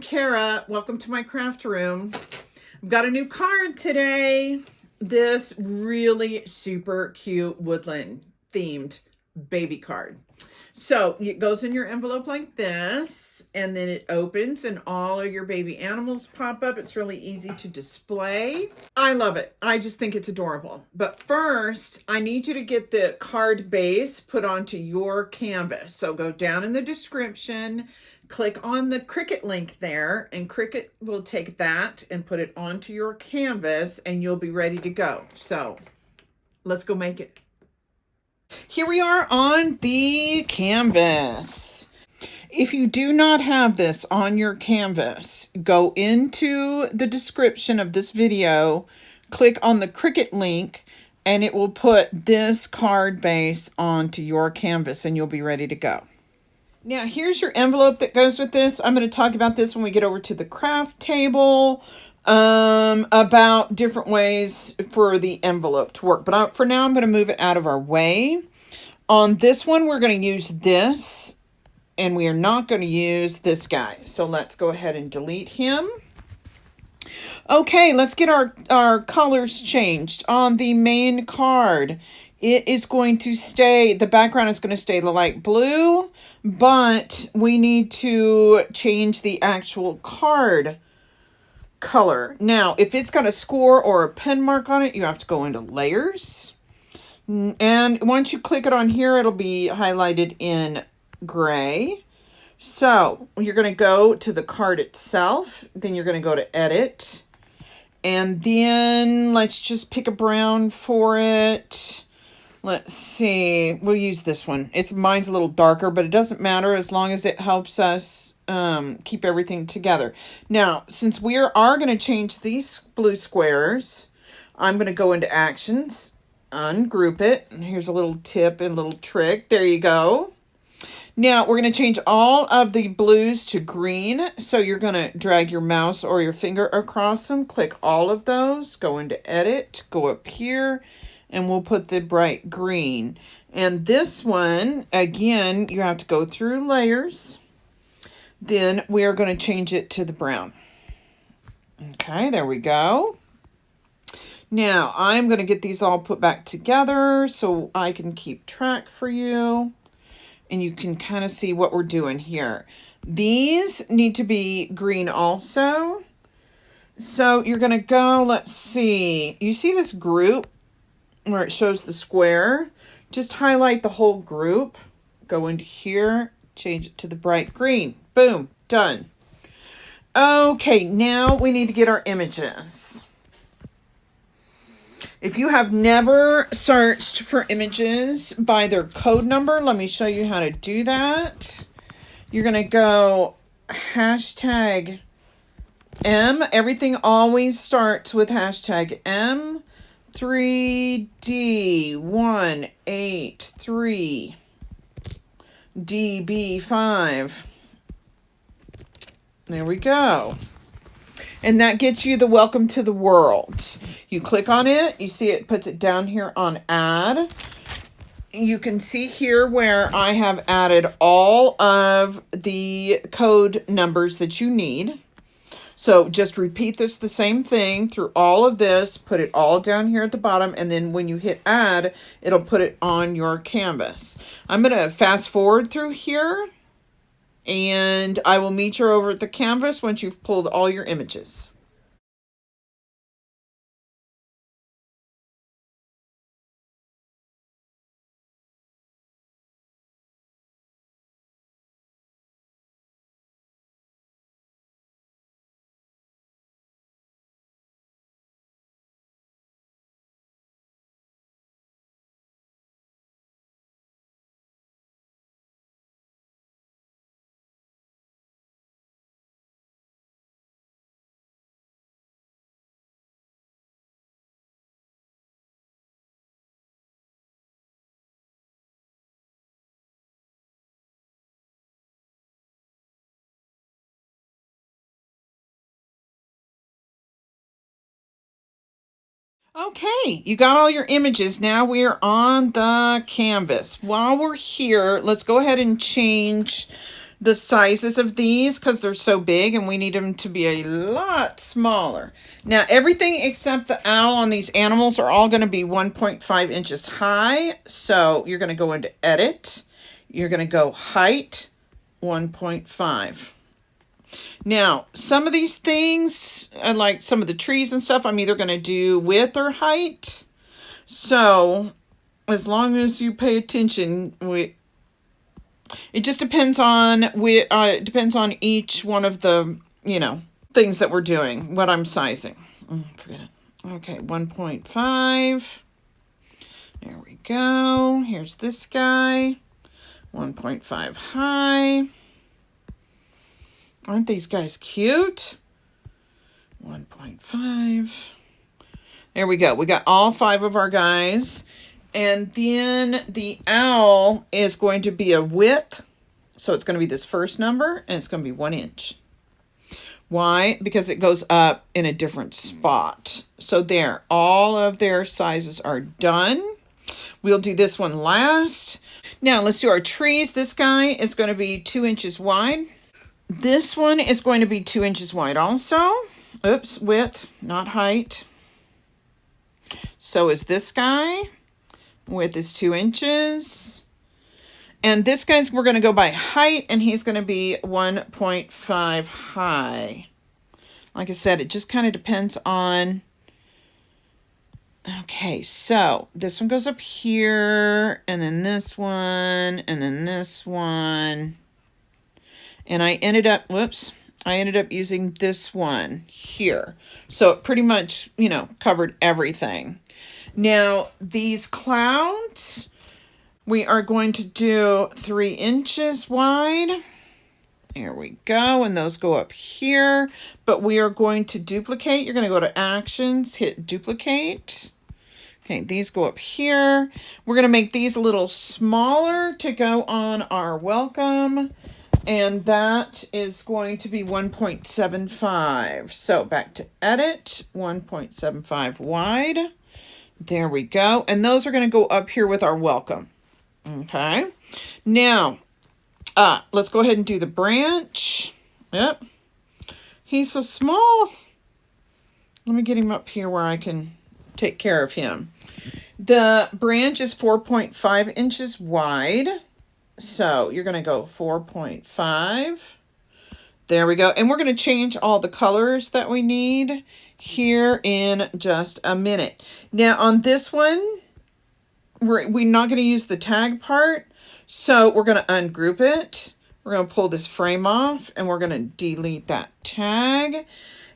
Kara. Welcome to my craft room. I've got a new card today. This really super cute woodland themed baby card. So it goes in your envelope like this, and then it opens and all of your baby animals pop up. It's really easy to display. I love it. I just think it's adorable. But first, I need you to get the card base put onto your canvas. So go down in the description, click on the Cricut link there, and Cricut will take that and put it onto your canvas, and you'll be ready to go. So let's go make it. Here we are on the canvas. If you do not have this on your canvas, go into the description of this video, click on the Cricut link, and it will put this card base onto your canvas and you'll be ready to go. Now, here's your envelope that goes with this. I'm going to talk about this when we get over to the craft table, about different ways for the envelope to work. But for now, I'm going to move it out of our way. On this one, we're going to use this, and we are not going to use this guy. So let's go ahead and delete him. Okay, let's get our colors changed. On the main card, it is going to stay, the background is going to stay the light blue, but we need to change the actual card color. Now, if it's got a score or a pen mark on it, you have to go into layers. And once you click it on here, it'll be highlighted in gray. So you're going to go to the card itself. Then you're going to go to edit. And then let's just pick a brown for it. Let's see. We'll use this one. Mine's a little darker, but it doesn't matter as long as it helps us keep everything together. Now, since we are going to change these blue squares, I'm going to go into actions, ungroup it. And here's a little tip and a little trick. There you go. Now, we're going to change all of the blues to green. So you're going to drag your mouse or your finger across them. Click all of those. Go into edit. Go up here. And we'll put the bright green. And this one, again, you have to go through layers. Then we are going to change it to the brown. Okay, there we go. Now, I'm going to get these all put back together so I can keep track for you. And you can kind of see what we're doing here. These need to be green also. So you're going to go, let's see. You see this group where it shows the square? Just highlight the whole group. Go into here. Change it to the bright green. Boom. Done. Okay, now we need to get our images. If you have never searched for images by their code number, let me show you how to do that. You're going to go hashtag M. Everything always starts with hashtag M. 3D183 DB5. There we go. And that gets you the welcome to the world. You click on it. You see it puts it down here on add. You can see here where I have added all of the code numbers that you need. So just repeat this the same thing through all of this. Put it all down here at the bottom. And then when you hit add, it'll put it on your canvas. I'm going to fast forward through here. And I will meet you over at the canvas once you've pulled all your images. Okay, you got all your images. Now we are on the canvas. While we're here, let's go ahead and change the sizes of these because they're so big and we need them to be a lot smaller. Now everything except the owl on these animals are all going to be 1.5 inches high. So you're going to go into edit. You're going to go height 1.5. Now, some of these things, like some of the trees and stuff, I'm either going to do width or height. So as long as you pay attention, it just depends on it depends on each one of the, things that we're doing, what I'm sizing. Forget it. Okay, 1.5. There we go. Here's this guy. 1.5 high. Aren't these guys cute? 1.5. There we go. We got all 5 of our guys. And then the owl is going to be a width. So it's going to be this first number, and it's going to be 1 inch. Why? Because it goes up in a different spot. So there, all of their sizes are done. We'll do this one last. Now let's do our trees. This guy is going to be 2 inches wide. This one is going to be 2 inches wide also. Oops, width, not height. So is this guy. Width is 2 inches. And this guy's, we're going to go by height, and he's going to be 1.5 high. Like I said, it just kind of depends on. Okay, so this one goes up here, and then this one, and then this one. And I ended up using this one here. So it pretty much, covered everything. Now, these clouds, we are going to do 3 inches wide. There we go. And those go up here. But we are going to duplicate. You're going to go to Actions, hit Duplicate. Okay, these go up here. We're going to make these a little smaller to go on our welcome. And that is going to be 1.75. So back to Edit, 1.75 wide. There we go. And those are going to go up here with our welcome. Okay. Now, let's go ahead and do the branch. Yep. He's so small. Let me get him up here where I can take care of him. The branch is 4.5 inches wide. So you're going to go 4.5. There we go. And we're going to change all the colors that we need here in just a minute. Now on this one, we're not going to use the tag part. So we're going to ungroup it. We're going to pull this frame off, and we're going to delete that tag.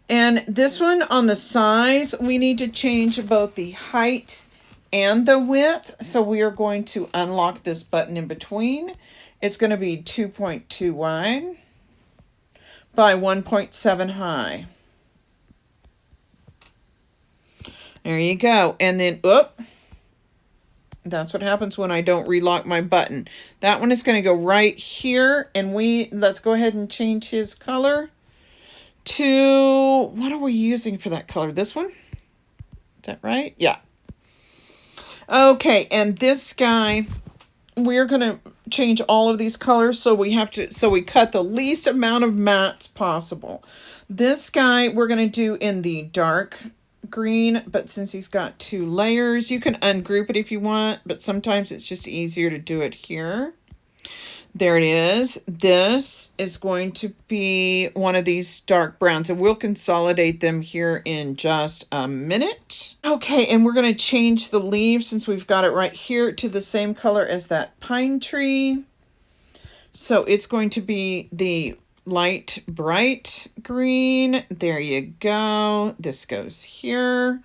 And this one on the size, we need to change both the height and the width. So we are going to unlock this button in between. It's going to be 2.2 wide by 1.7 high. There you go. And then, that's what happens when I don't relock my button. That one is going to go right here. And let's go ahead and change his color to, what are we using for that color? This one? Is that right? Yeah. Okay, and this guy, we're going to change all of these colors, so we cut the least amount of mats possible. This guy we're going to do in the dark green, but since he's got 2 layers, you can ungroup it if you want, but sometimes it's just easier to do it here. There it is. This is going to be one of these dark browns, and we'll consolidate them here in just a minute. Okay, and we're going to change the leaves, since we've got it right here, to the same color as that pine tree. So it's going to be the light bright green. There you go. This goes here.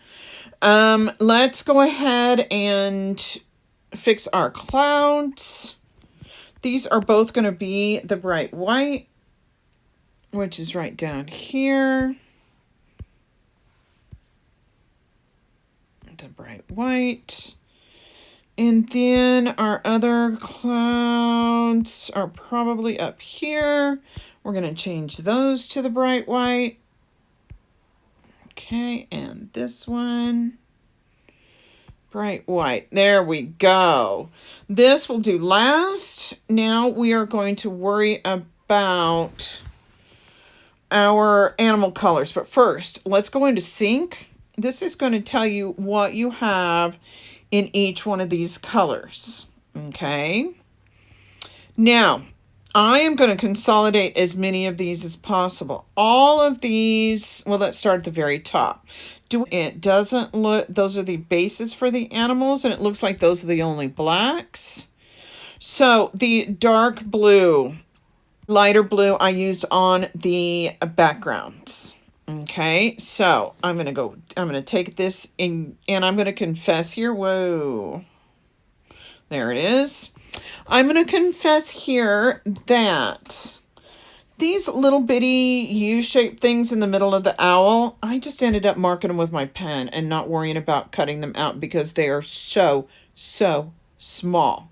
Let's go ahead and fix our clouds. These are both going to be the bright white, which is right down here. The bright white. And then our other clouds are probably up here. We're going to change those to the bright white. Okay, and this one. Bright white. There we go. This will do last. Now we are going to worry about about our animal colors. But first, let's go into sync. This is going to tell you what you have in each one of these colors. Okay. Now, I am going to consolidate as many of these as possible. All of these, well, let's start at the very top. It doesn't look, those are the bases for the animals, and it looks like those are the only blacks. So the dark blue, lighter blue, I used on the backgrounds. Okay, so I'm going to take this in, and I'm going to confess here. Whoa, there it is. I'm going to confess here that these little bitty U-shaped things in the middle of the owl, I just ended up marking them with my pen and not worrying about cutting them out because they are so small.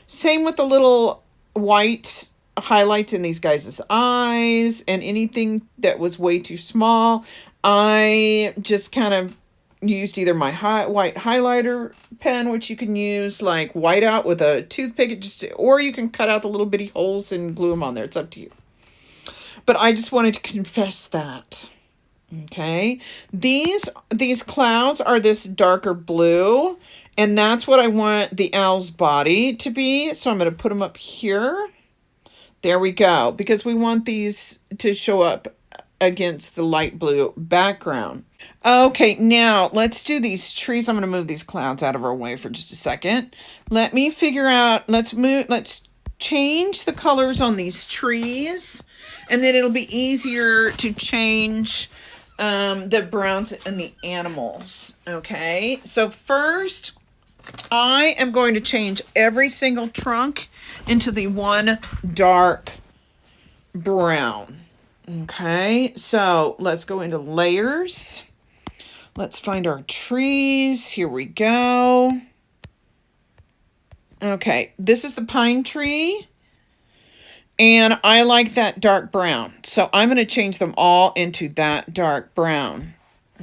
Same with the little white highlights in these guys' eyes, and anything that was way too small, I just kind of used either my white highlighter pen, which you can use like white out with a toothpick, or you can cut out the little bitty holes and glue them on there. It's up to you. But I just wanted to confess that. Okay. These clouds are this darker blue, and that's what I want the owl's body to be. So I'm going to put them up here. There we go. Because we want these to show up against the light blue background. Okay, now let's do these trees. I'm going to move these clouds out of our way for just a second. Let me figure out, let's change the colors on these trees, and then it'll be easier to change the browns and the animals. Okay, so first I am going to change every single trunk into the one dark brown. Okay, so let's go into layers. Let's find our trees. Here we go. Okay, this is the pine tree, and I like that dark brown. So I'm going to change them all into that dark brown.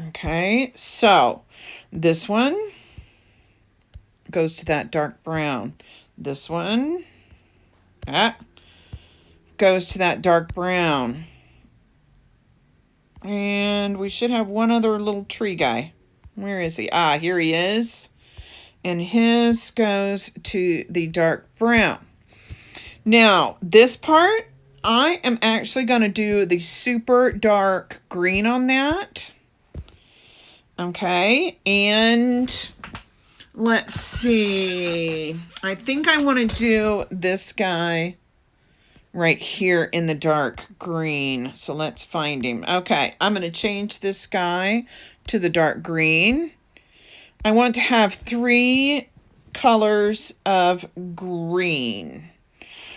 Okay, so this one goes to that dark brown. This one goes to that dark brown. And we should have one other little tree guy. Where is he? Ah, here he is. And his goes to the dark brown. Now, this part, I am actually going to do the super dark green on that. Okay, and let's see. I think I want to do this guy right here in the dark green. So let's find him. Okay, I'm going to change this guy to the dark green. I want to have 3 colors of green.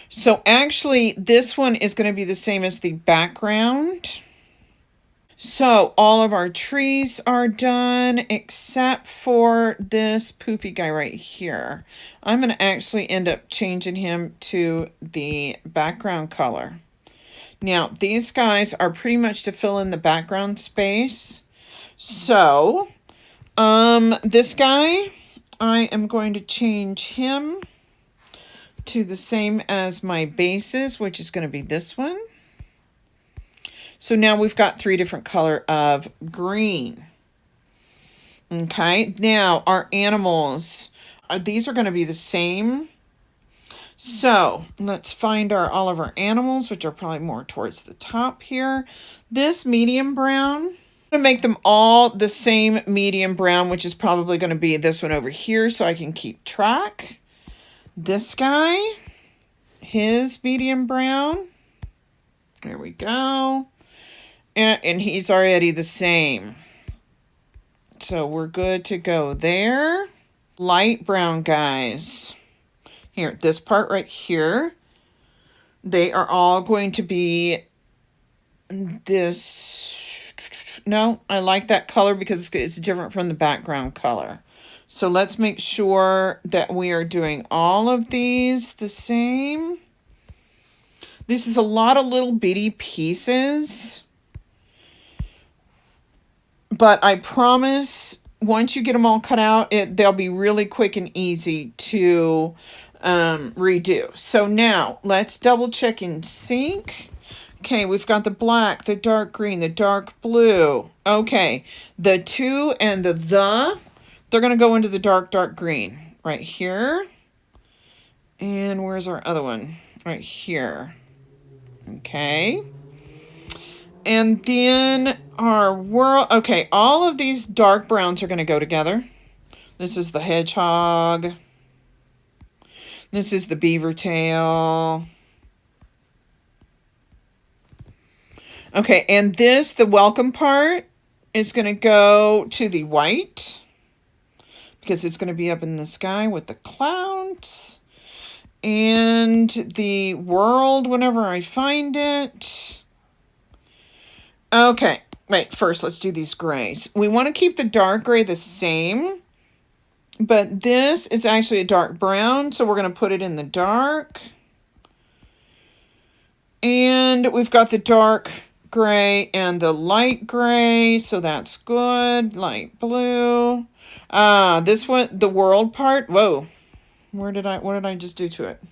So actually, this one is going to be the same as the background. So all of our trees are done except for this poofy guy right here. I'm going to actually end up changing him to the background color. Now, these guys are pretty much to fill in the background space. So, this guy, I am going to change him to the same as my bases, which is going to be this one. So now we've got 3 different color of green. Okay, now our animals, these are going to be the same. So let's find all of our animals, which are probably more towards the top here. This medium brown, I'm going to make them all the same medium brown, which is probably going to be this one over here so I can keep track. This guy, his medium brown. There we go. And he's already the same. So we're good to go there. Light brown guys. Here, this part right here. They are all going to be this. No, I like that color because it's different from the background color. So let's make sure that we are doing all of these the same. This is a lot of little bitty pieces. But I promise, once you get them all cut out, they'll be really quick and easy to redo. So now let's double check in sync. Okay, we've got the black, the dark green, the dark blue. Okay, the to and the they're going to go into the dark, dark green right here. And where's our other one? Right here. Okay. And then our world. Okay, all of these dark browns are going to go together. This is the hedgehog. This is the beaver tail. Okay, and this, the welcome part, is going to go to the white because it's going to be up in the sky with the clouds. And the world, whenever I find it. Okay, wait, first let's do these grays. We want to keep the dark gray the same, but this is actually a dark brown, so we're going to put it in the dark. And we've got the dark gray and the light gray, so that's good. Light blue. This one, the world part. Whoa, what did I just do to it?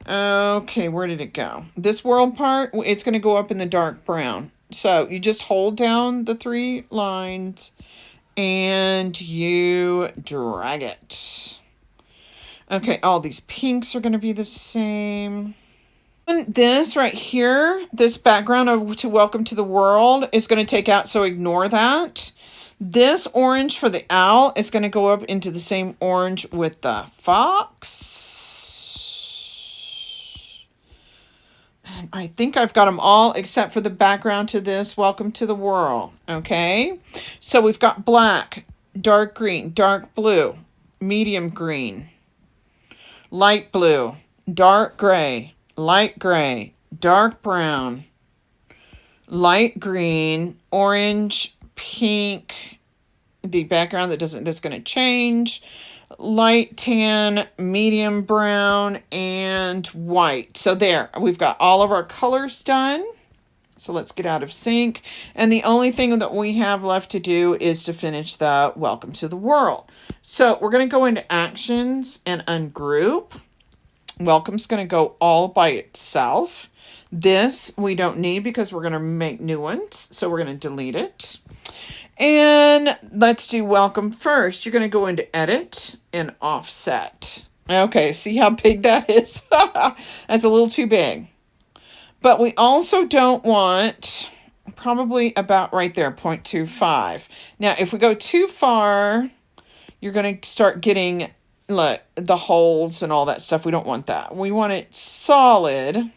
Okay, where did it go? This world part, it's going to go up in the dark brown. So you just hold down the 3 lines and you drag it. Okay, all these pinks are going to be the same. And this right here, this background of to welcome to the world is going to take out, so ignore that. This orange for the owl is going to go up into the same orange with the fox. And I think I've got them all except for the background to this, welcome to the world. Okay, so we've got black, dark green, dark blue, medium green, light blue, dark gray, light gray, dark brown, light green, orange, pink, the background that's going to change, light tan, medium brown, and white. So there, we've got all of our colors done. So let's get out of sync. And the only thing that we have left to do is to finish the welcome to the world. So we're going to go into actions and ungroup. Welcome's going to go all by itself. This we don't need because we're going to make new ones. So we're going to delete it. And let's do welcome first. You're going to go into edit and offset. Okay, see how big that is? That's a little too big. But we also don't want, probably about right there, 0.25. Now, if we go too far, you're going to start getting, look, the holes and all that stuff. We don't want that. We want it solid.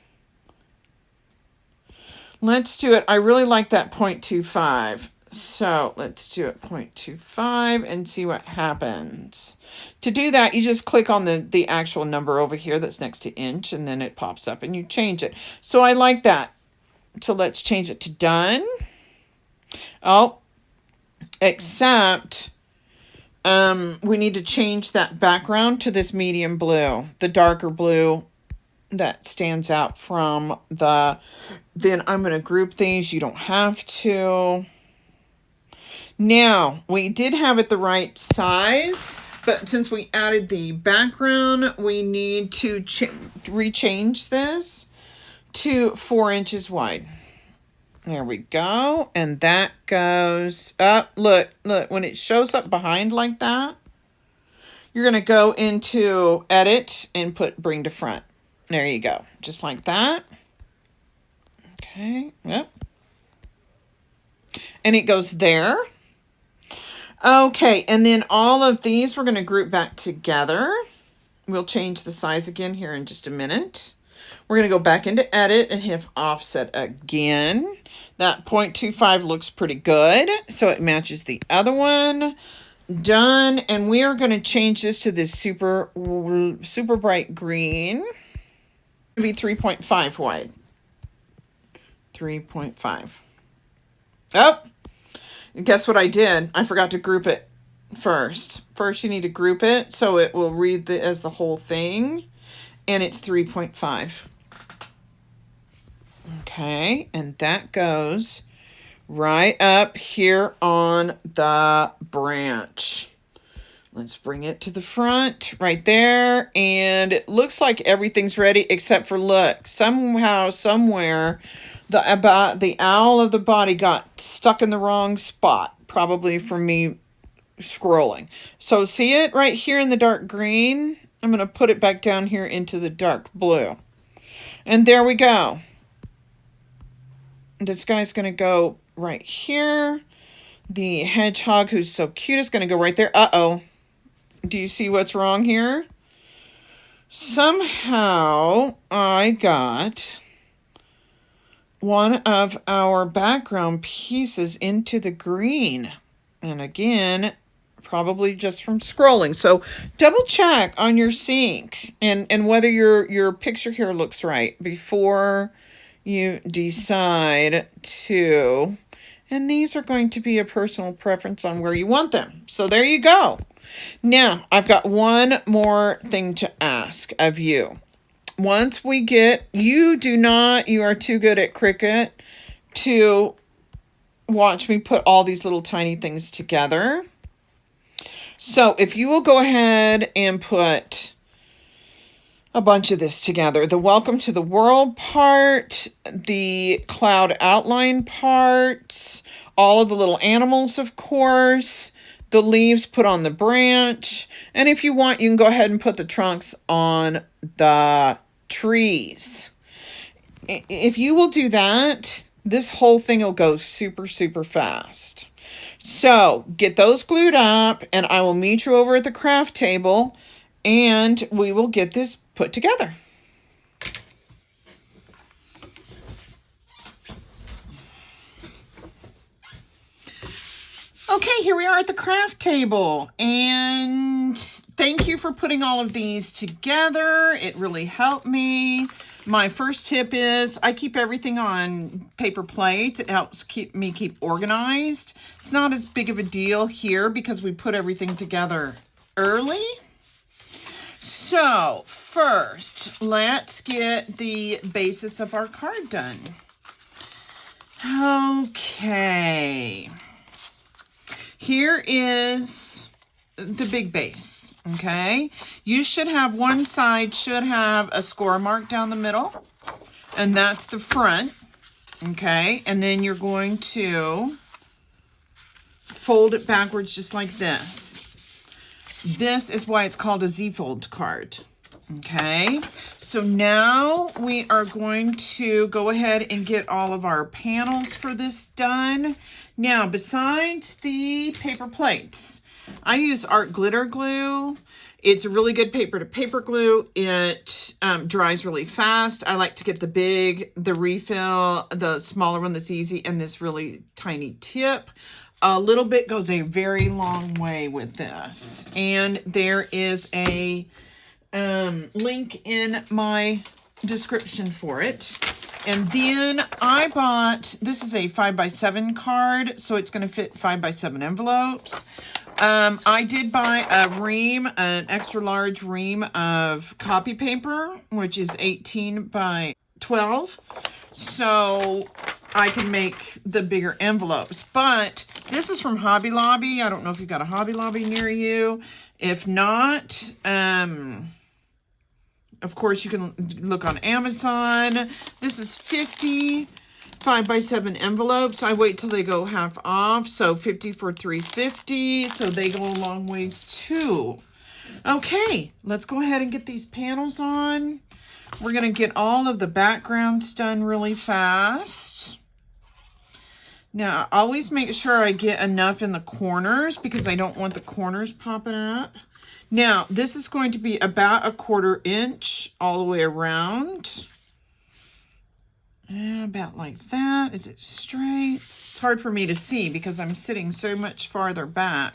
Let's do it. I really like that 0.25. So let's do it 0.25 and see what happens. To do that, you just click on the actual number over here that's next to inch, and then it pops up and you change it. So I like that. So let's change it to done. Oh, except we need to change that background to this medium blue, the darker blue that stands out from the, then I'm going to group these. You don't have to. Now, we did have it the right size, but since we added the background, we need to rechange this to 4 inches wide. There we go. And that goes up. Look, when it shows up behind like that, you're going to go into edit and put bring to front. There you go. Just like that. Okay. Yep. And it goes there. Okay, and then all of these we're going to group back together. We'll change the size again here in just a minute. We're going to go back into edit and hit offset again. That 0.25 looks pretty good, so it matches the other one. Done, and we are going to change this to this super bright green. It'll be 3.5 wide. 3.5. Oh! Guess what I did? I forgot to group it first. First, you need to group it so it will read as the whole thing. And it's 3.5. Okay, and that goes right up here on the branch. Let's bring it to the front right there. And it looks like everything's ready except for, look, somehow, somewhere, the owl of the body got stuck in the wrong spot. Probably from me scrolling. So see it right here in the dark green? I'm going to put it back down here into the dark blue. And there we go. This guy's going to go right here. The hedgehog, who's so cute, is going to go right there. Uh-oh. Do you see what's wrong here? Somehow I got one of our background pieces into the green. And again, probably just from scrolling. So double check on your sync and whether your picture here looks right before you decide to. And these are going to be a personal preference on where you want them. So there you go. Now, I've got one more thing to ask of you. Once we get, you are too good at Cricut to watch me put all these little tiny things together. So if you will go ahead and put a bunch of this together, the welcome to the world part, the cloud outline parts, all of the little animals, of course, the leaves put on the branch. And if you want, you can go ahead and put the trunks on the trees. If you will do that, this whole thing will go super, super fast. So get those glued up and I will meet you over at the craft table and we will get this put together. Okay, here we are at the craft table, and thank you for putting all of these together. It really helped me. My first tip is I keep everything on paper plates. It helps me keep organized. It's not as big of a deal here because we put everything together early. So first, let's get the basis of our card done. Okay. Here is the big base, okay? You should have, one side should have a score mark down the middle, and that's the front, okay? And then you're going to fold it backwards just like this. This is why it's called a Z-fold card, okay? So now we are going to go ahead and get all of our panels for this done. Now, besides the paper plates, I use art glitter glue. It's a really good paper to paper glue. It dries really fast. I like to get the refill, the smaller one that's easy, and this really tiny tip. A little bit goes a very long way with this. And there is a link in my description for it. And then I bought, this is a 5x7 card, so it's going to fit 5x7 envelopes. I did buy a ream, an extra large ream of copy paper, which is 18 by 12. So I can make the bigger envelopes. But this is from Hobby Lobby. I don't know if you've got a Hobby Lobby near you. If not, of course, you can look on Amazon. This is 50 5x7 envelopes. I wait till they go half off. So 50 for $3.50. So they go a long ways too. Okay, let's go ahead and get these panels on. We're going to get all of the backgrounds done really fast. Now, always make sure I get enough in the corners because I don't want the corners popping up. Now, this is going to be about a 1/4 inch all the way around. About like that. Is it straight? It's hard for me to see because I'm sitting so much farther back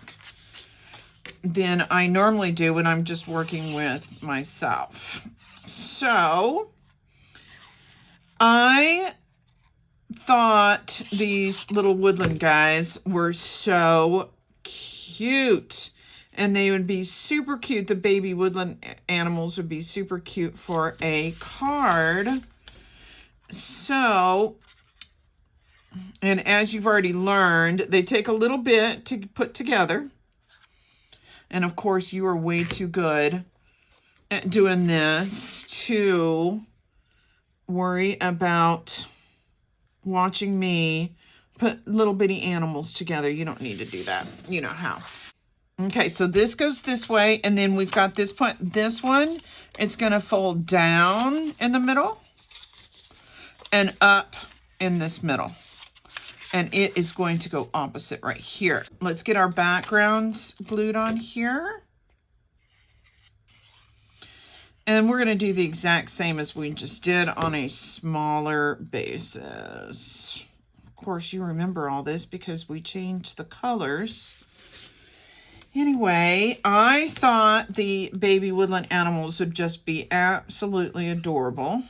than I normally do when I'm just working with myself. So, I thought these little woodland guys were so cute. And they would be super cute. The baby woodland animals would be super cute for a card. So, and as you've already learned, they take a little bit to put together. And of course, you are way too good at doing this to worry about watching me put little bitty animals together. You don't need to do that. You know how. Okay, so this goes this way, and then we've got this point. This one, it's going to fold down in the middle and up in this middle. And it is going to go opposite right here. Let's get our backgrounds glued on here. And we're going to do the exact same as we just did on a smaller basis. Of course, you remember all this because we changed the colors. Anyway, I thought the baby woodland animals would just be absolutely adorable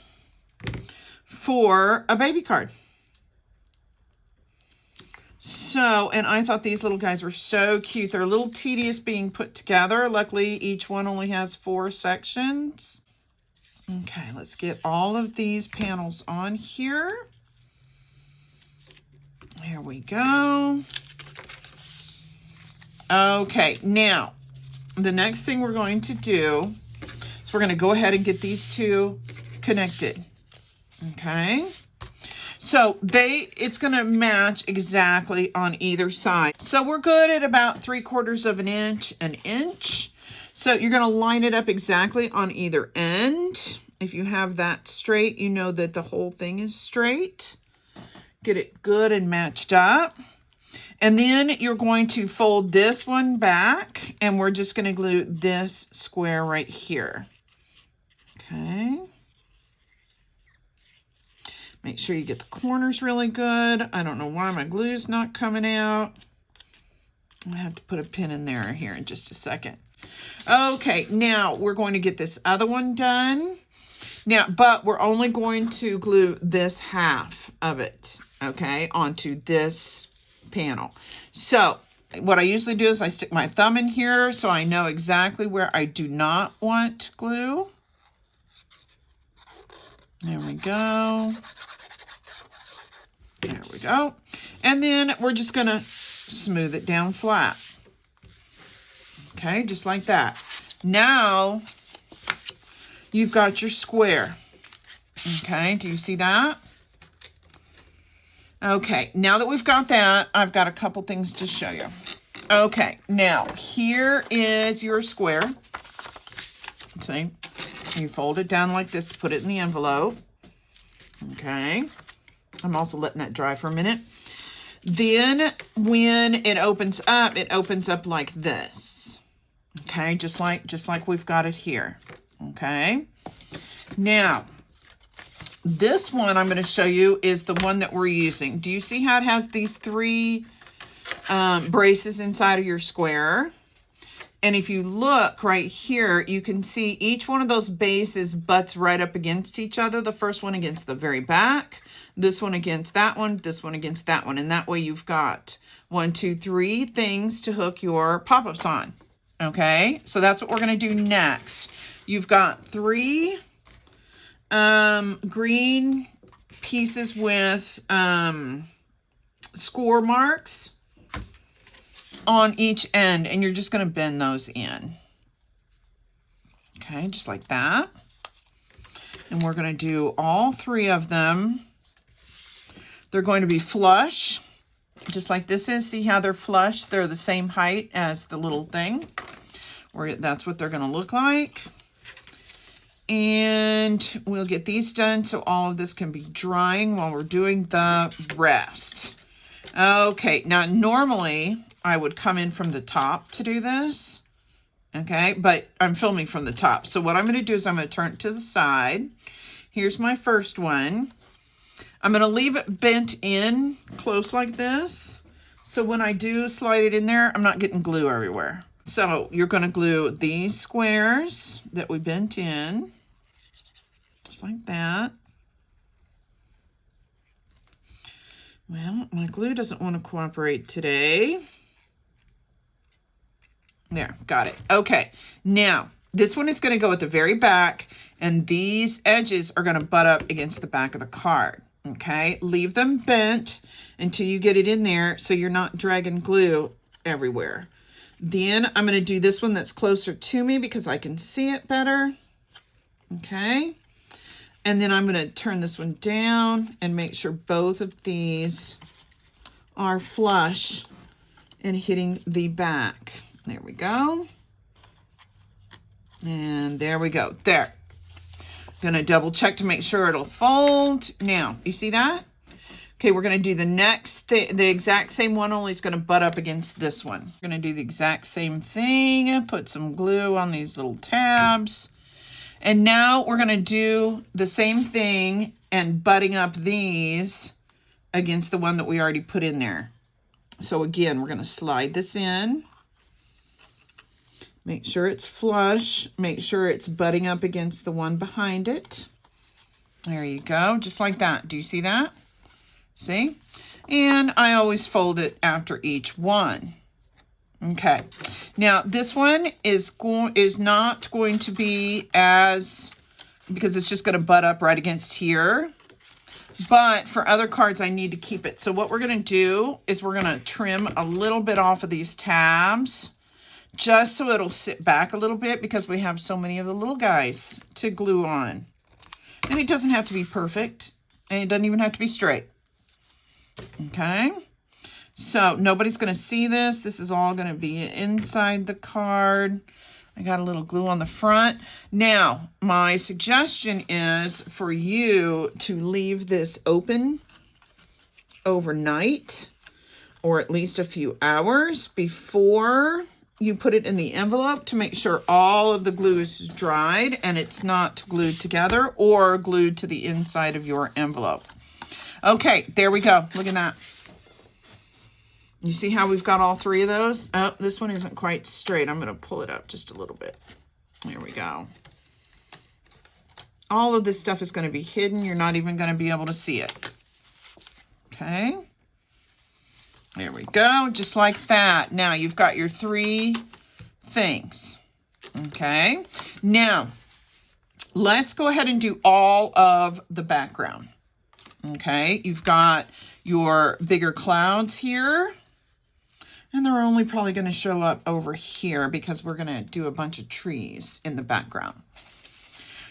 for a baby card. So, and I thought these little guys were so cute. They're a little tedious being put together. Luckily, each one only has 4 sections. Okay, let's get all of these panels on here. Here we go. Okay, now, the next thing we're going to do is we're going to go ahead and get these 2 connected. Okay. So it's going to match exactly on either side. So we're good at about 3/4 of an inch. So you're going to line it up exactly on either end. If you have that straight, you know that the whole thing is straight. Get it good and matched up. And then you're going to fold this one back, and we're just going to glue this square right here. Okay. Make sure you get the corners really good. I don't know why my glue's not coming out. I have to put a pin in there here in just a second. Okay, now we're going to get this other one done. Now, but we're only going to glue this half of it, okay, onto this panel. So what I usually do is I stick my thumb in here so I know exactly where I do not want glue. There we go. There we go. And then we're just going to smooth it down flat. Okay, just like that. Now, you've got your square. Okay, do you see that? Okay, now that we've got that, I've got a couple things to show you. Okay, now, here is your square. See? You fold it down like this to put it in the envelope. Okay. I'm also letting that dry for a minute. Then when it opens up like this. Okay, just like we've got it here. Okay. Now, this one I'm going to show you is the one that we're using. Do you see how it has these 3 braces inside of your square? And if you look right here, you can see each one of those bases butts right up against each other. The first one against the very back, this one against that one, this one against that one. And that way you've got 1, 2, 3 things to hook your pop-ups on. Okay, so that's what we're going to do next. You've got 3 green pieces with score marks on each end, and you're just going to bend those in. Okay, just like that. And we're going to do all 3 of them. They're going to be flush, just like this is. See how they're flush? They're the same height as the little thing. That's what they're going to look like. And we'll get these done so all of this can be drying while we're doing the rest. Okay, now normally I would come in from the top to do this, okay, but I'm filming from the top. So what I'm going to do is I'm going to turn it to the side. Here's my first one. I'm going to leave it bent in close like this. So when I do slide it in there, I'm not getting glue everywhere. So you're going to glue these squares that we bent in, just like that. Well, my glue doesn't want to cooperate today. There, got it. Okay, now this one is going to go at the very back, and these edges are going to butt up against the back of the card. Okay, leave them bent until you get it in there so you're not dragging glue everywhere. Then I'm going to do this one that's closer to me because I can see it better. Okay. And then I'm going to turn this one down and make sure both of these are flush and hitting the back. There we go. And there we go. There. Going to double check to make sure it'll fold. Now, you see that? Okay, we're going to do the next thing, the exact same one, only it's going to butt up against this one. We're going to do the exact same thing. Put some glue on these little tabs. And now we're going to do the same thing and butting up these against the one that we already put in there. So again, we're going to slide this in. Make sure it's flush. Make sure it's butting up against the one behind it. There you go, just like that. Do you see that? See? And I always fold it after each one. Okay. Now this one is not going to be as, because it's just going to butt up right against here. But for other cards, I need to keep it. So what we're going to do is we're going to trim a little bit off of these tabs, just so it'll sit back a little bit, because we have so many of the little guys to glue on. And it doesn't have to be perfect, and it doesn't even have to be straight. Okay, so nobody's going to see this. This is all going to be inside the card. I got a little glue on the front. Now, my suggestion is for you to leave this open overnight, or at least a few hours before you put it in the envelope, to make sure all of the glue is dried and it's not glued together or glued to the inside of your envelope. Okay, there we go. Look at that. You see how we've got all three of those? Oh, this one isn't quite straight. I'm going to pull it up just a little bit. There we go. All of this stuff is going to be hidden. You're not even going to be able to see it. Okay. There we go, just like that. Now you've got your three things. Okay. Now, let's go ahead and do all of the background. Okay, you've got your bigger clouds here, and they're only probably going to show up over here because we're going to do a bunch of trees in the background.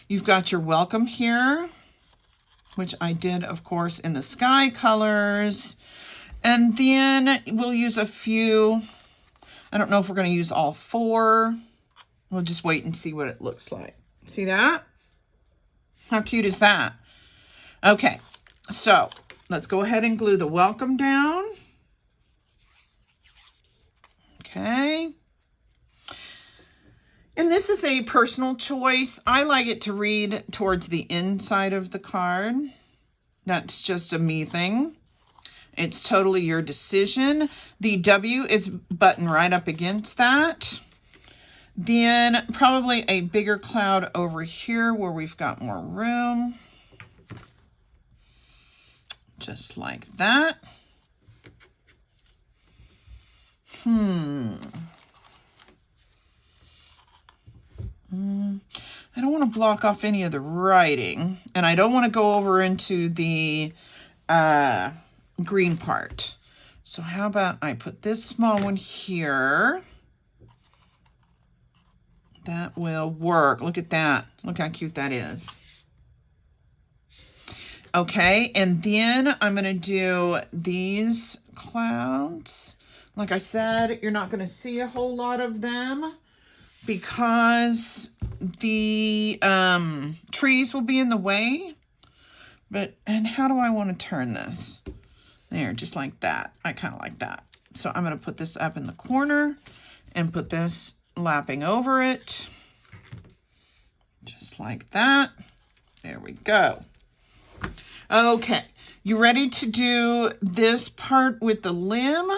You've got your welcome here, which I did, of course, in the sky colors. And then we'll use a few. I don't know if we're going to use all four. We'll just wait and see what it looks like. See that? How cute is that? Okay. So let's go ahead and glue the welcome down. Okay. And this is a personal choice. I like it to read towards the inside of the card. That's just a me thing. It's totally your decision. The W is buttoned right up against that. Then probably a bigger cloud over here where we've got more room. Just like that. I don't want to block off any of the writing, and I don't want to go over into the green part. So how about I put this small one here? That will work. Look at that. Look how cute that is. Okay, and then I'm going to do these clouds. Like I said, you're not going to see a whole lot of them because the trees will be in the way. And how do I want to turn this? There, just like that. I kind of like that. So I'm going to put this up in the corner and put this lapping over it. Just like that. There we go. Okay, you ready to do this part with the limb?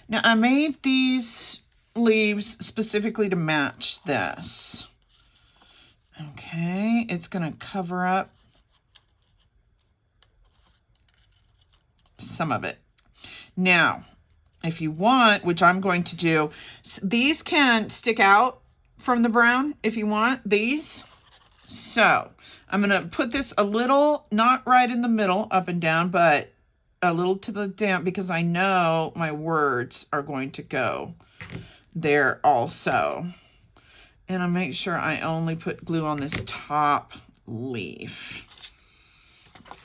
Now, I made these leaves specifically to match this. Okay, it's going to cover up some of it. Now, if you want, which I'm going to do, these can stick out from the brown if you want these. So I'm going to put this a little, not right in the middle, up and down, but a little to the down, because I know my words are going to go there also. And I'll make sure I only put glue on this top leaf.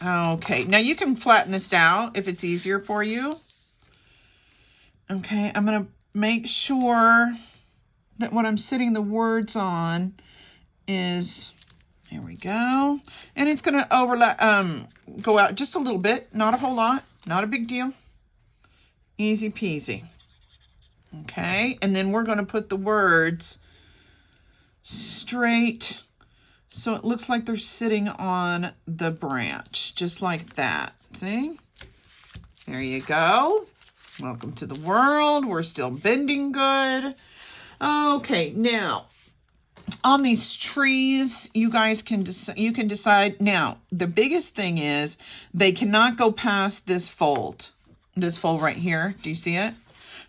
Okay, now you can flatten this out if it's easier for you. Okay, I'm going to make sure that what I'm sitting the words on is, there we go. And it's going to overlap, go out just a little bit, not a whole lot, not a big deal. Easy peasy. Okay, and then we're going to put the words straight so it looks like they're sitting on the branch, just like that. See? There you go. Welcome to the world. We're still bending good. Okay, now on these trees, you guys can decide. Now, the biggest thing is they cannot go past this fold right here. Do you see it?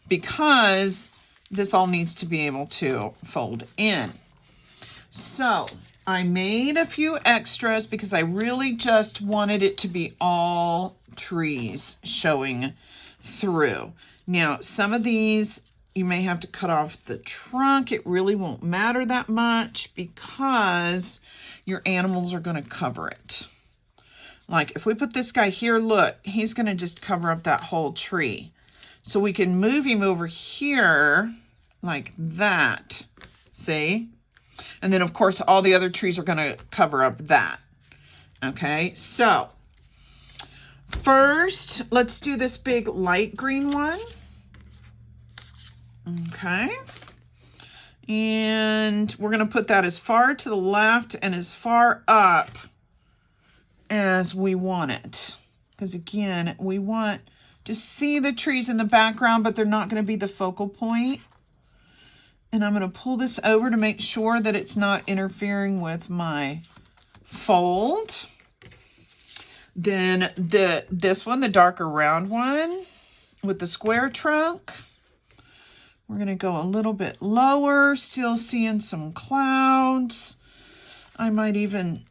Because this all needs to be able to fold in. So I made a few extras because I really just wanted it to be all trees showing through. Now, some of these you may have to cut off the trunk. It really won't matter that much because your animals are going to cover it. Like if we put this guy here, look, he's going to just cover up that whole tree. So we can move him over here like that. See? And then, of course, all the other trees are going to cover up that. Okay, so first, let's do this big light green one. Okay. And we're going to put that as far to the left and as far up as we want it. Because, again, we want to see the trees in the background, but they're not going to be the focal point. And I'm going to pull this over to make sure that it's not interfering with my fold. Then this one, the darker round one with the square trunk. We're going to go a little bit lower, still seeing some clouds. I might even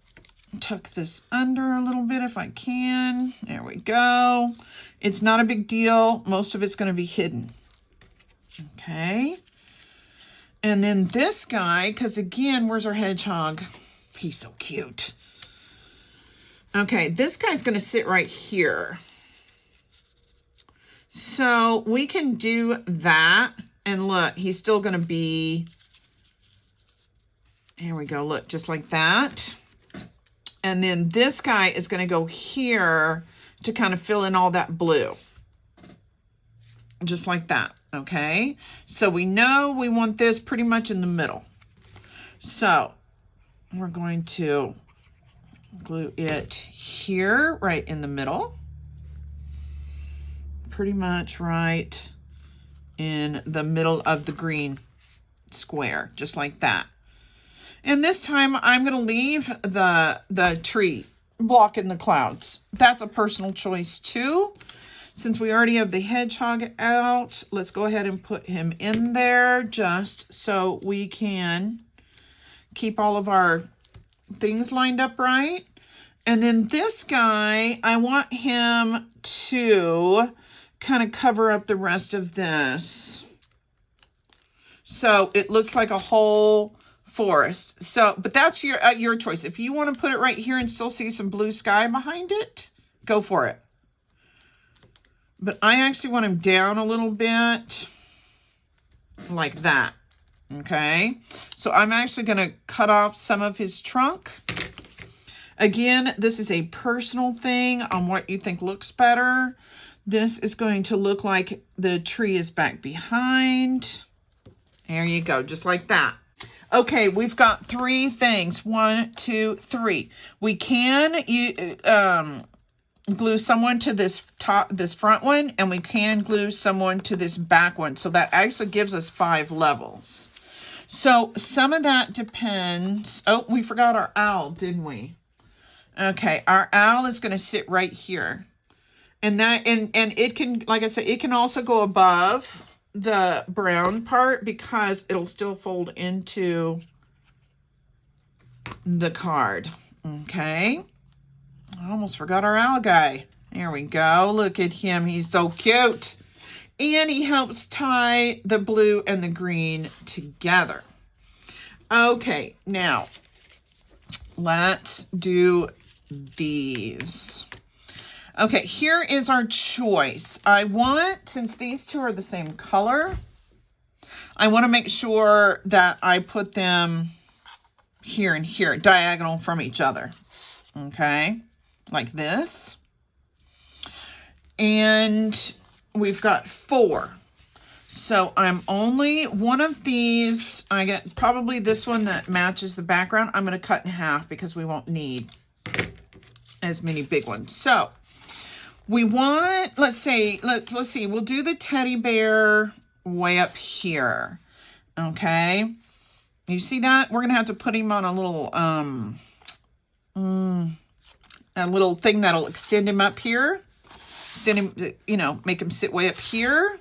tuck this under a little bit if I can. There we go. It's not a big deal. Most of it's going to be hidden. Okay. And then this guy, because again, where's our hedgehog? He's so cute. Okay, this guy's going to sit right here. So we can do that. And look, he's still going to be, here we go, look, just like that. And then this guy is going to go here to kind of fill in all that blue. Just like that, okay? So we know we want this pretty much in the middle. So we're going to glue it here, right in the middle. Pretty much right in the middle of the green square, just like that. And this time I'm going to leave the tree blocking the clouds. That's a personal choice too. Since we already have the hedgehog out, let's go ahead and put him in there just so we can keep all of our things lined up right. And then this guy, I want him to kind of cover up the rest of this. So it looks like a whole forest. So, but that's your choice. If you want to put it right here and still see some blue sky behind it, go for it. But I actually want him down a little bit like that. Okay. So I'm actually going to cut off some of his trunk. Again, this is a personal thing on what you think looks better. This is going to look like the tree is back behind. There you go, just like that. Okay, we've got 3 things. 1, 2, 3. We can glue someone to this front one, and we can glue someone to this back one. So that actually gives us 5 levels. So some of that depends. Oh, we forgot our owl, didn't we? Okay, our owl is going to sit right here. And it can, like I said, it can also go above the brown part because it'll still fold into the card. Okay. I almost forgot our owl guy. There we go. Look at him. He's so cute. And he helps tie the blue and the green together. Okay, now let's do these. Okay, here is our choice. I want, since these two are the same color, I want to make sure that I put them here and here, diagonal from each other. Okay, like this. And we've got 4. So I'm only one of these. I get probably this one that matches the background. I'm going to cut in half because we won't need as many big ones. So we want, let's see, we'll do the teddy bear way up here. Okay. You see that? We're going to have to put him on a little thing that'll extend him up here. Extend him, you know, make him sit way up here.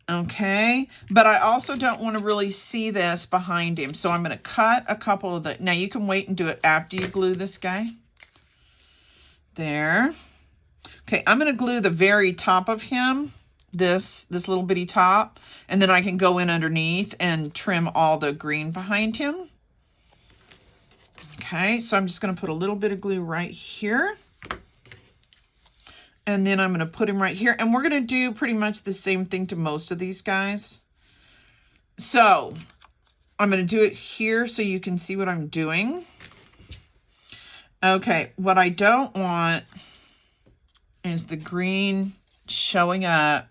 Okay, but I also don't want to really see this behind him. So I'm going to cut a couple of the, now you can wait and do it after you glue this guy. There. Okay, I'm going to glue the very top of him, this little bitty top, and then I can go in underneath and trim all the green behind him. Okay, so I'm just going to put a little bit of glue right here. And then I'm going to put him right here. And we're going to do pretty much the same thing to most of these guys. So I'm going to do it here so you can see what I'm doing. Okay, what I don't want is the green showing up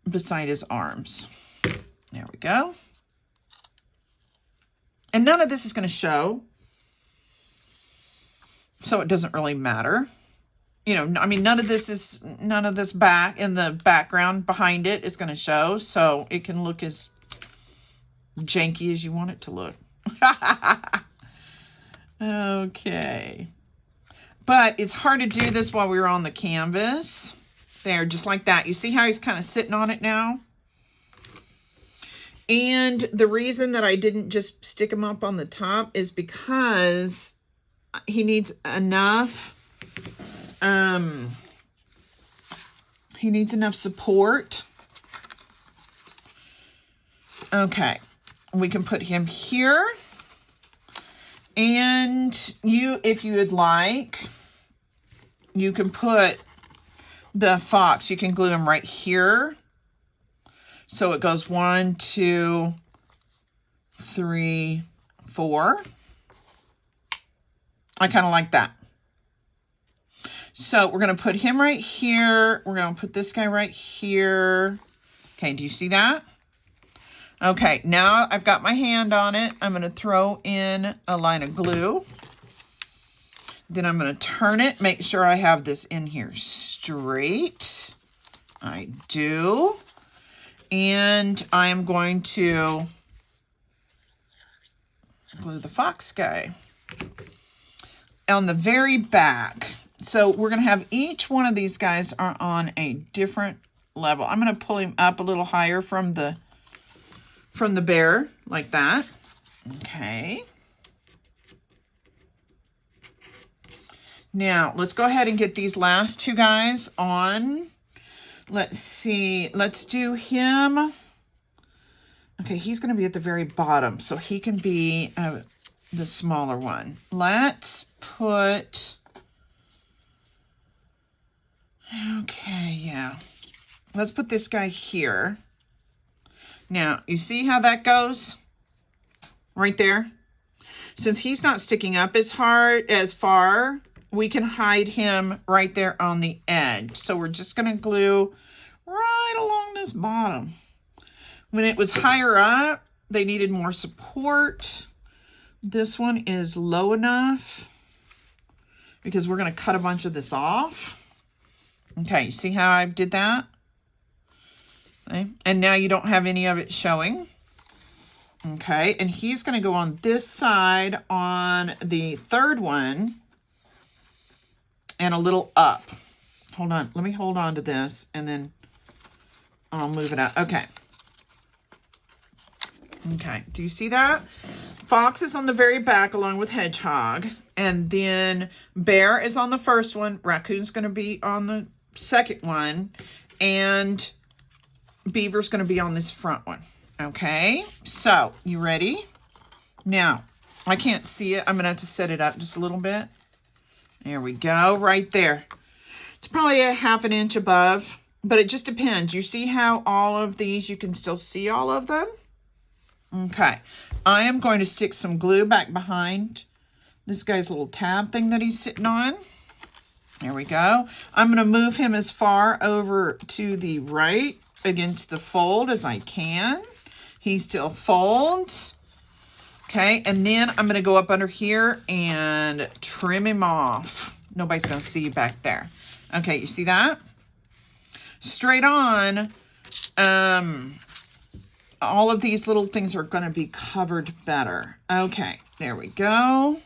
beside his arms. There we go. And none of this is going to show. So it doesn't really matter. You know, I mean, none of this back in the background behind it is going to show. So it can look as janky as you want it to look. Okay. But it's hard to do this while we're on the canvas. There, just like that. You see how he's kind of sitting on it now? And the reason that I didn't just stick him up on the top is because he needs enough, support. Okay, we can put him here. And you, if you would like, you can put the fox, you can glue him right here. So it goes 1, 2, 3, 4. I kind of like that. So we're going to put him right here. We're going to put this guy right here. Okay, do you see that? Okay, now I've got my hand on it. I'm going to throw in a line of glue. Then I'm going to turn it, make sure I have this in here straight. I do. And I am going to glue the fox guy on the very back. So we're going to have each one of these guys are on a different level. I'm going to pull him up a little higher from the bear, like that. Okay. Now, let's go ahead and get these last 2 guys on. Let's see. Let's do him. Okay, he's going to be at the very bottom, so he can be the smaller one. Let's put... Okay, yeah. Let's put this guy here. Now, you see how that goes? Right there. Since he's not sticking up as far, we can hide him right there on the edge. So we're just going to glue right along this bottom. When it was higher up, they needed more support. This one is low enough because we're going to cut a bunch of this off. Okay, you see how I did that? Okay. And now you don't have any of it showing. Okay, and he's going to go on this side on the third one and a little up. Hold on, let me hold on to this and then I'll move it out. Okay. Okay, do you see that? Fox is on the very back along with Hedgehog. And then Bear is on the first one. Raccoon's going to be on the second one, and Beaver's going to be on this front one. Okay, so you ready? Now, I can't see it. I'm going to have to set it up just a little bit. There we go, right there. It's probably a 1/2 inch above, but it just depends. You see how all of these, you can still see all of them? Okay, I am going to stick some glue back behind this guy's little tab thing that he's sitting on. There we go. I'm going to move him as far over to the right against the fold as I can. He still folds. Okay, and then I'm going to go up under here and trim him off. Nobody's going to see you back there. Okay, you see that? Straight on, all of these little things are going to be covered better. Okay, there we go.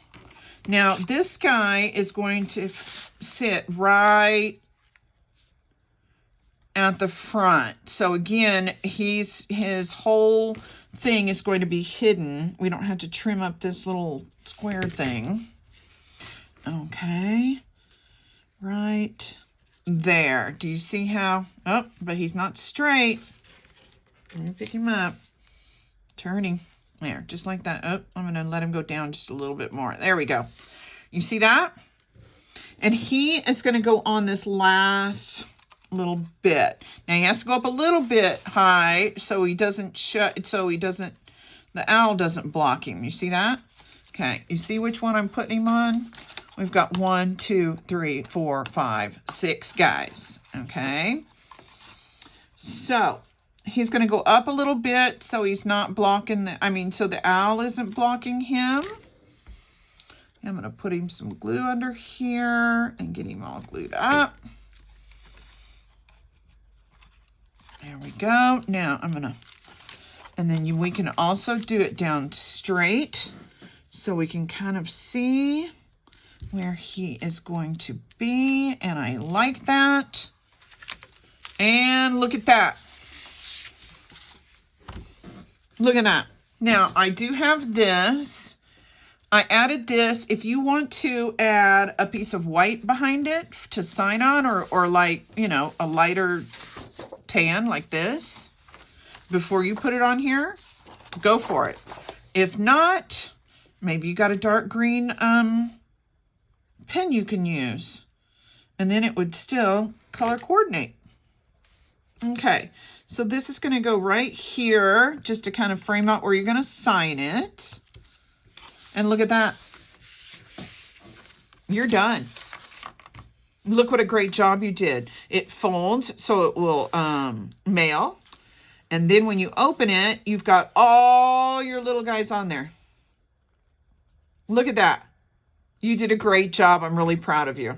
Now, this guy is going to sit right at the front. So again, his whole thing is going to be hidden. We don't have to trim up this little square thing. Okay, right there. Do you see how? Oh, but he's not straight. Let me pick him up. Turning. There, just like that. Oh, I'm going to let him go down just a little bit more. There we go. You see that? And he is going to go on this last little bit. Now he has to go up a little bit high so he doesn't the owl doesn't block him. You see that? Okay, you see which one I'm putting him on? We've got 1, 2, 3, 4, 5, 6 guys. Okay. So he's going to go up a little bit so he's not blocking so the owl isn't blocking him. I'm going to put him some glue under here and get him all glued up. There we go. Now we can also do it down straight so we can kind of see where he is going to be. And I like that. And look at that. Look at that. Now, I do have this. I added this. If you want to add a piece of white behind it to sign on, or like, a lighter tan like this, before you put it on here, go for it. If not, maybe you got a dark green pen you can use, and then it would still color coordinate. Okay, so this is going to go right here just to kind of frame out where you're going to sign it. And look at that. You're done. Look what a great job you did. It folds so it will mail. And then when you open it, you've got all your little guys on there. Look at that. You did a great job. I'm really proud of you.